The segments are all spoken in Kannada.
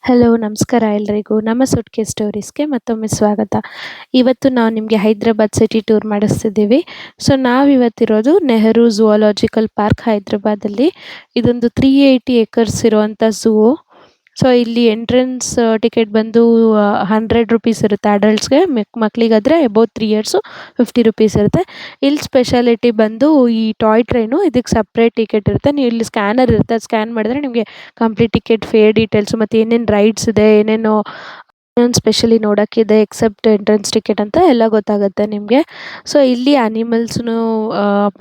ಹಲೋ ನಮಸ್ಕಾರ ಎಲ್ರಿಗೂ ನಮ್ಮ ಸುಟ್ಕೇಸ್ ಸ್ಟೋರೀಸ್ಗೆ ಮತ್ತೊಮ್ಮೆ ಸ್ವಾಗತ. ಇವತ್ತು ನಾವು ನಿಮಗೆ ಹೈದ್ರಾಬಾದ್ ಸಿಟಿ ಟೂರ್ ಮಾಡಿಸ್ತಿದ್ದೀವಿ. ಸೊ ನಾವಿವತ್ತಿರೋದು ನೆಹರು ಝೂಲಾಜಿಕಲ್ ಪಾರ್ಕ್ ಹೈದ್ರಾಬಾದಲ್ಲಿ. ಇದೊಂದು 380 ಎಕರ್ಸ್ ಇರುವಂಥ ಝೂ. ಸೊ ಇಲ್ಲಿ ಎಂಟ್ರೆನ್ಸ್ ಟಿಕೆಟ್ ಬಂದು 100 ರುಪೀಸ್ ಇರುತ್ತೆ ಅಡಲ್ಟ್ಸ್ಗೆ. ಮಕ್ಕಳಿಗಾದರೆ ಅಬೌವ್ 3 ಇಯರ್ಸು 50 ರುಪೀಸ್ ಇರುತ್ತೆ. ಇಲ್ಲಿ ಸ್ಪೆಷಾಲಿಟಿ ಬಂದು ಈ ಟಾಯ್ ಟ್ರೈನು, ಇದಕ್ಕೆ ಸಪ್ರೇಟ್ ಟಿಕೆಟ್ ಇರುತ್ತೆ. ನೀವು ಇಲ್ಲಿ ಸ್ಕ್ಯಾನರ್ ಇರುತ್ತೆ, ಅದು ಸ್ಕ್ಯಾನ್ ಮಾಡಿದ್ರೆ ನಿಮಗೆ ಕಂಪ್ಲೀಟ್ ಟಿಕೆಟ್, ಫೇರ್ ಡೀಟೇಲ್ಸು ಮತ್ತು ಏನೇನು ರೈಡ್ಸ್ ಇದೆ, ಏನೇನು ಸ್ಪೆಷಲಿ ನೋಡೋಕ್ಕಿದೆ, ಎಕ್ಸೆಪ್ಟ್ ಎಂಟ್ರೆನ್ಸ್ ಟಿಕೆಟ್ ಅಂತ ಎಲ್ಲ ಗೊತ್ತಾಗುತ್ತೆ ನಿಮಗೆ. ಸೊ ಇಲ್ಲಿ ಅನಿಮಲ್ಸ್ನು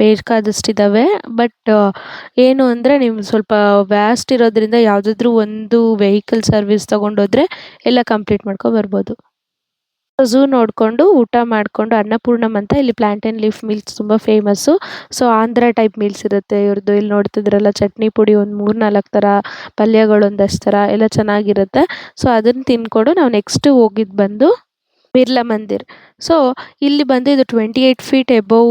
ಬೇಕಾದಷ್ಟಿದ್ದಾವೆ. ಬಟ್ ಏನು ಅಂದರೆ ನೀವು ಸ್ವಲ್ಪ ವ್ಯಾಸ್ಟ್ ಇರೋದ್ರಿಂದ ಯಾವುದಾದ್ರೂ ಒಂದು ವೆಹಿಕಲ್ ಸರ್ವಿಸ್ ತೊಗೊಂಡೋದ್ರೆ ಎಲ್ಲ ಕಂಪ್ಲೀಟ್ ಬರ್ಬೋದು. ಝೂ ನೋಡಿಕೊಂಡು ಊಟ ಮಾಡಿಕೊಂಡು ಅನ್ನಪೂರ್ಣಮ್ ಅಂತ ಇಲ್ಲಿ ಪ್ಲಾಂಟೇನ್ ಲೀಫ್ ಮೀಲ್ಸ್ ತುಂಬ famous. So Andhra type meals ಇರುತ್ತೆ ಇವ್ರದ್ದು. ಇಲ್ಲಿ ನೋಡ್ತಿದ್ರಲ್ಲ ಚಟ್ನಿ ಪುಡಿ ಒಂದು 3-4 ಥರ, ಪಲ್ಯಗಳು ಒಂದಷ್ಟು ಥರ ಎಲ್ಲ ಚೆನ್ನಾಗಿರುತ್ತೆ. ಸೊ ಅದನ್ನು ತಿಂದ್ಕೊಂಡು ನಾವು ನೆಕ್ಸ್ಟ್ ಹೋಗಿದ್ದು ಬಂದು ಬಿರ್ಲಾ ಮಂದಿರ್. ಸೊ ಇಲ್ಲಿ ಬಂದು ಇದು 28 ಫೀಟ್ ಎಬೋವ್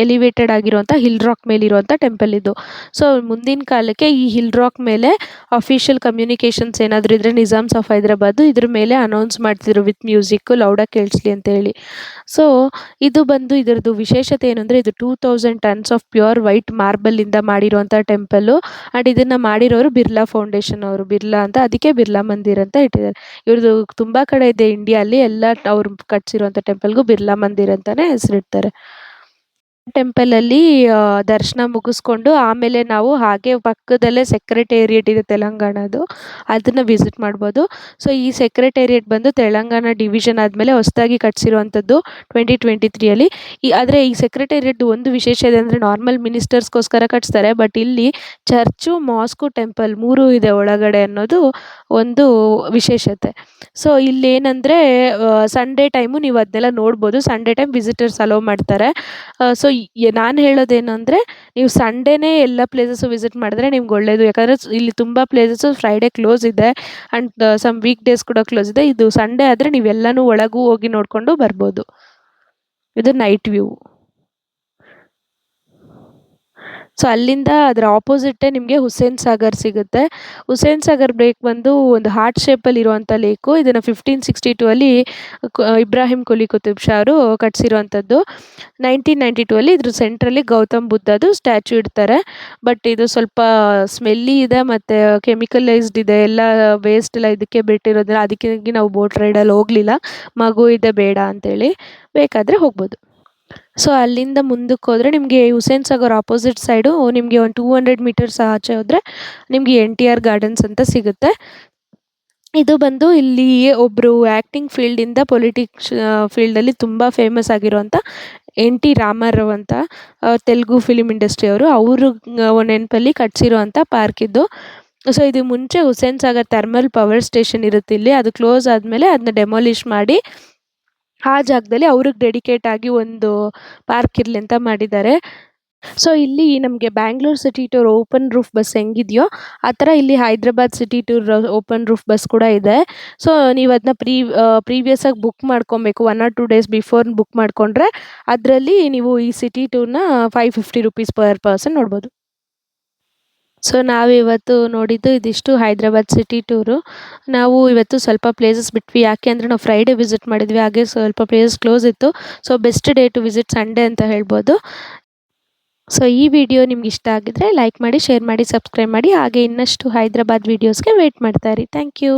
ಎಲಿವೇಟೆಡ್ ಆಗಿರುವಂಥ ಹಿಲ್ ರಾಕ್ ಮೇಲಿರುವಂಥ ಟೆಂಪಲ್ ಇದು. ಸೊ ಮುಂದಿನ ಕಾಲಕ್ಕೆ ಈ ಹಿಲ್ ರಾಕ್ ಮೇಲೆ ಅಫಿಷಿಯಲ್ ಕಮ್ಯುನಿಕೇಷನ್ಸ್ ಏನಾದರೂ ಇದ್ದರೆ ನಿಜಾಮ್ಸ್ ಆಫ್ ಹೈದ್ರಾಬಾದು ಇದ್ರ ಮೇಲೆ ಅನೌನ್ಸ್ ಮಾಡ್ತಿದ್ರು ವಿತ್ ಮ್ಯೂಸಿಕ್ಕು ಲೌಡಾಗಿ ಕೇಳಿಸ್ಲಿ ಅಂತೇಳಿ. ಸೊ ಇದು ಬಂದು ಇದರದ್ದು ವಿಶೇಷತೆ ಏನು ಅಂದರೆ ಇದು 2000 ಟನ್ಸ್ ಆಫ್ ಪ್ಯೂರ್ ವೈಟ್ ಮಾರ್ಬಲಿಂದ ಮಾಡಿರುವಂಥ ಟೆಂಪಲ್ಲು. ಆ್ಯಂಡ್ ಇದನ್ನು ಮಾಡಿರೋರು ಬಿರ್ಲಾ ಫೌಂಡೇಶನ್ ಅವರು, ಬಿರ್ಲಾ ಅಂತ, ಅದಕ್ಕೆ ಬಿರ್ಲಾ ಮಂದಿರ್ ಅಂತ ಇಟ್ಟಿದ್ದಾರೆ. ಇವ್ರದ್ದು ತುಂಬ ಕಡೆ ಇದೆ ಇಂಡಿಯಾಲಿ, ಎಲ್ಲ ಅವ್ರು ಕಟ್ಸಿರುವಂಥ ಟೆಂಪಲ್ಗೂ ಬಿರ್ಲಾ ಮಂದಿರ್ ಅಂತಲೇ ಹೆಸರಿಡ್ತಾರೆ. ಟೆಂಪಲಲ್ಲಿ ದರ್ಶನ ಮುಗಿಸ್ಕೊಂಡು ಆಮೇಲೆ ನಾವು ಹಾಗೆ ಪಕ್ಕದಲ್ಲೇ ಸೆಕ್ರೆಟೇರಿಯೇಟ್ ಇದೆ ತೆಲಂಗಾಣದು, ಅದನ್ನು ವಿಸಿಟ್ ಮಾಡ್ಬೋದು. ಸೊ ಈ ಸೆಕ್ರೆಟೇರಿಯೇಟ್ ಬಂದು ತೆಲಂಗಾಣ ಡಿವಿಷನ್ ಆದಮೇಲೆ ಹೊಸದಾಗಿ ಕಟ್ಸಿರುವಂಥದ್ದು 2023ಯಲ್ಲಿ. ಆದರೆ ಈ ಸೆಕ್ರೆಟೇರಿಯೇಟ್ದು ಒಂದು ವಿಶೇಷ ಇದೆ ಅಂದರೆ ನಾರ್ಮಲ್ ಮಿನಿಸ್ಟರ್ಸ್ಗೋಸ್ಕರ ಕಟ್ಸ್ತಾರೆ, ಬಟ್ ಇಲ್ಲಿ ಚರ್ಚು, ಮಾಸ್ಕು, ಟೆಂಪಲ್ 3 ಇದೆ ಒಳಗಡೆ ಅನ್ನೋದು ಒಂದು ವಿಶೇಷತೆ. ಸೊ ಇಲ್ಲೇನಂದರೆ ಸಂಡೇ ಟೈಮು ನೀವು ಅದನ್ನೆಲ್ಲ ನೋಡ್ಬೋದು. ಸಂಡೇ ಟೈಮ್ ವಿಸಿಟರ್ಸ್ ಅಲೋ ಮಾಡ್ತಾರೆ. ಸೊ ನಾನು ಹೇಳೋದೇನು ಅಂದರೆ ನೀವು ಸಂಡೇನೇ ಎಲ್ಲ ಪ್ಲೇಸಸ್ಸು ವಿಸಿಟ್ ಮಾಡಿದ್ರೆ ನಿಮ್ಗೆ ಒಳ್ಳೆಯದು. ಯಾಕಂದರೆ ಇಲ್ಲಿ ತುಂಬ ಪ್ಲೇಸಸ್ಸು ಫ್ರೈಡೇ ಕ್ಲೋಸ್ ಇದೆ ಆ್ಯಂಡ್ ಸಮ್ ವೀಕ್ ಡೇಸ್ ಕೂಡ ಕ್ಲೋಸ್ ಇದೆ. ಇದು ಸಂಡೇ ಆದರೆ ನೀವೆಲ್ಲನೂ ಒಳಗೂ ಹೋಗಿ ನೋಡಿಕೊಂಡು ಬರ್ಬೋದು. ಇದು ನೈಟ್ ವ್ಯೂ. ಸೊ ಅಲ್ಲಿಂದ ಅದರ ಆಪೋಸಿಟ್ಟೇ ನಿಮಗೆ ಹುಸೇನ್ ಸಾಗರ್ ಸಿಗುತ್ತೆ. ಹುಸೇನ್ ಸಾಗರ್ ಲೇಕ್ ಬಂದು ಒಂದು ಹಾರ್ಟ್ ಶೇಪಲ್ಲಿ ಇರುವಂಥ ಲೇಕು. ಇದನ್ನು 1562ಅಲ್ಲಿ ಇಬ್ರಾಹಿಂ ಕುಲಿ ಕುತುಬ್ ಶಾ ಅವರು ಕಟ್ಸಿರುವಂಥದ್ದು. 1992ಅಲ್ಲಿ ಇದ್ರ ಸೆಂಟ್ರಲ್ಲಿ ಗೌತಮ್ ಬುದ್ಧದು ಸ್ಟ್ಯಾಚ್ಯೂ ಇಡ್ತಾರೆ. ಬಟ್ ಇದು ಸ್ವಲ್ಪ ಸ್ಮೆಲ್ಲಿ ಇದೆ ಮತ್ತು ಕೆಮಿಕಲೈಸ್ಡ್ ಇದೆ, ಎಲ್ಲ ವೇಸ್ಟ್ ಎಲ್ಲ ಇದಕ್ಕೆ ಬಿಟ್ಟಿರೋದ್ರಿಂದ ಅದಕ್ಕಾಗಿ ನಾವು ಬೋಟ್ ರೈಡಲ್ಲಿ ಹೋಗಲಿಲ್ಲ. ಮಗು ಇದೆ ಬೇಡ ಅಂತೇಳಿ, ಬೇಕಾದರೆ ಹೋಗ್ಬೋದು. ಸೊ ಅಲ್ಲಿಂದ ಮುಂದಕ್ಕೆ ಹೋದರೆ ನಿಮಗೆ ಹುಸೇನ್ ಸಾಗರ್ ಆಪೋಸಿಟ್ ಸೈಡು ನಿಮಗೆ ಒಂದು 200 ಮೀಟರ್ಸ್ ಆಚೆ ಹೋದರೆ ನಿಮಗೆ NTR ಗಾರ್ಡನ್ಸ್ ಅಂತ ಸಿಗುತ್ತೆ. ಇದು ಬಂದು ಇಲ್ಲಿ ಒಬ್ಬರು ಆ್ಯಕ್ಟಿಂಗ್ ಫೀಲ್ಡಿಂದ ಪೊಲಿಟಿಕ್ಸ್ ಫೀಲ್ಡಲ್ಲಿ ತುಂಬ ಫೇಮಸ್ ಆಗಿರುವಂಥ NT ರಾಮಾರಾವ್ ಅಂತ, ತೆಲುಗು ಫಿಲಿಮ್ ಇಂಡಸ್ಟ್ರಿ ಅವರು ನೆನಪಲ್ಲಿ ಕಟ್ಸಿರುವಂಥ ಪಾರ್ಕ್ ಇದು. ಸೊ ಇದು ಮುಂಚೆ Hussain Sagar thermal power station ಇರುತ್ತೆ ಇಲ್ಲಿ, ಅದು ಕ್ಲೋಸ್ ಆದಮೇಲೆ ಅದನ್ನ ಡೆಮಾಲಿಷ್ ಮಾಡಿ ಆ ಜಾಗದಲ್ಲಿ ಅವ್ರಿಗೆ ಡೆಡಿಕೇಟ್ ಆಗಿ ಒಂದು ಪಾರ್ಕ್ ಇರಲಿ ಅಂತ ಮಾಡಿದ್ದಾರೆ. ಸೊ ಇಲ್ಲಿ ನಮಗೆ Bangalore city tour open roof bus ಹೆಂಗಿದೆಯೋ ಆ ಥರ ಇಲ್ಲಿ Hyderabad city tour open roof bus ಕೂಡ ಇದೆ. ಸೊ ನೀವು ಅದನ್ನ ಪ್ರೀವಿಯಸ್ಸಾಗಿ ಬುಕ್ ಮಾಡ್ಕೊಬೇಕು. 1 or 2 ಡೇಸ್ ಬಿಫೋರ್ ಬುಕ್ ಮಾಡಿಕೊಂಡ್ರೆ ಅದರಲ್ಲಿ ನೀವು ಈ ಸಿಟಿ ಟೂರ್ನ 550 ರುಪೀಸ್ ಪರ್ ಪರ್ಸನ್ ನೋಡ್ಬೋದು. ಸೊ ನಾವಿವತ್ತು ನೋಡಿದ್ದು ಇದಿಷ್ಟು ಹೈದ್ರಾಬಾದ್ ಸಿಟಿ ಟೂರು. ನಾವು ಇವತ್ತು ಸ್ವಲ್ಪ ಪ್ಲೇಸಸ್ ಬಿಟ್ವಿ, ಯಾಕೆ ಅಂದರೆ ನಾವು ಫ್ರೈಡೇ ವಿಸಿಟ್ ಮಾಡಿದ್ವಿ, ಹಾಗೆ ಸ್ವಲ್ಪ ಪ್ಲೇಸಸ್ ಕ್ಲೋಸ್ ಇತ್ತು. So best day to visit Sunday ಅಂತ ಹೇಳ್ಬೋದು. ಸೊ ಈ ವಿಡಿಯೋ ನಿಮ್ಗೆ ಇಷ್ಟ ಆಗಿದ್ರೆ ಲೈಕ್ ಮಾಡಿ, ಶೇರ್ ಮಾಡಿ, ಸಬ್ಸ್ಕ್ರೈಬ್ ಮಾಡಿ. ಹಾಗೆ ಇನ್ನಷ್ಟು ಹೈದ್ರಾಬಾದ್ ವೀಡಿಯೋಸ್ಗೆ ವೆಯ್ಟ್ ಮಾಡ್ತಾ ಇರಿ. Thank you.